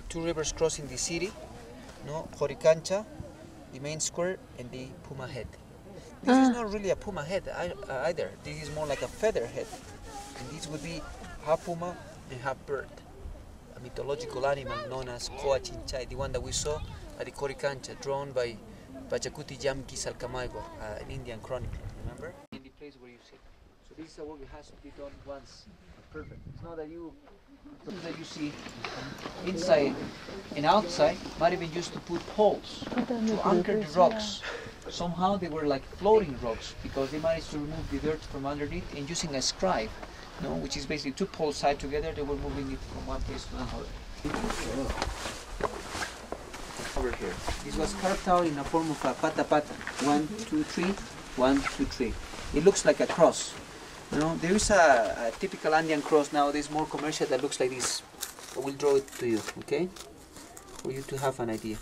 two rivers crossing the city, no, Joricancha, the main square, and the puma head. This is not really a puma head either. This is more like a feather head. And this would be half puma and half bird. A mythological animal known as Coachinchay, the one that we saw at the Joricancha, drawn by Pachacuti Yamki Salcamaygo, an Indian chronicler, remember? In the place where you sit. So this is a work that has to be done once. Perfect. It's not that you see inside and outside might have been used to put poles to anchor the rocks. Somehow they were like floating rocks because they managed to remove the dirt from underneath and using a scribe, which is basically two poles tied together, they were moving it from one place to another. Over here. This was carved out in a form of a pata pata. 1, 2, 3, 1, 2, 3. It looks like a cross. There is a typical Andean cross nowadays, more commercial, that looks like this. I will draw it to you, okay? For you to have an idea.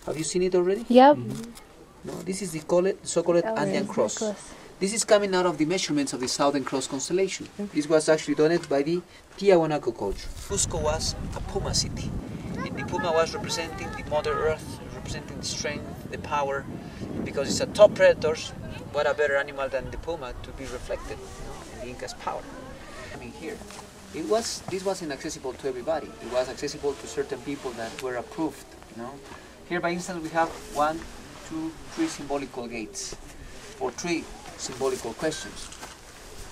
Have you seen it already? Yep. No, this is the so-called Andean cross. This is coming out of the measurements of the Southern Cross constellation. This was actually donated by the Tiahuanaco culture. Cusco was a puma city. And the puma was representing the Mother Earth, representing the strength, the power. And because it's a top predator, what a better animal than the puma to be reflected in the Inca's power. I mean, here, this wasn't accessible to everybody. It was accessible to certain people that were approved. Here, by instance, we have 1, 2, 3 symbolical gates, or 3 symbolical questions.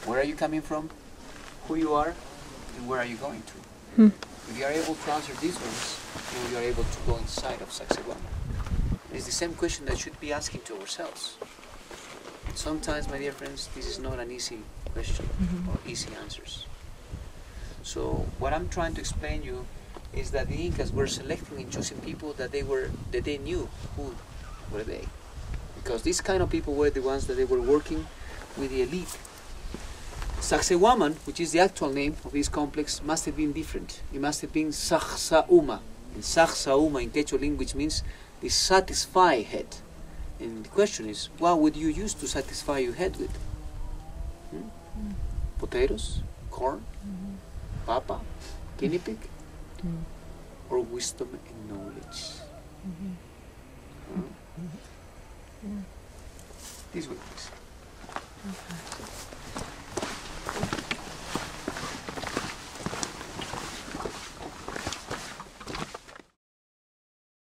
Where are you coming from? Who you are? And where are you going to? If you are able to answer these ones, then you are able to go inside of Sacsayhuaman. It's the same question that should be asking to ourselves. Sometimes, my dear friends, this is not an easy question or easy answers. So what I'm trying to explain you is that the Incas were selecting and choosing people that they knew who were they. Because these kind of people were the ones that they were working with the elite. Sacsayhuaman, which is the actual name of this complex, must have been different. It must have been Sacsayhuaman. And Sacsayhuaman in Quechua language means the satisfy head. And the question is, what would you use to satisfy your head with? Potatoes? Corn? Papa? Guinea pig? Or wisdom and knowledge? These were things.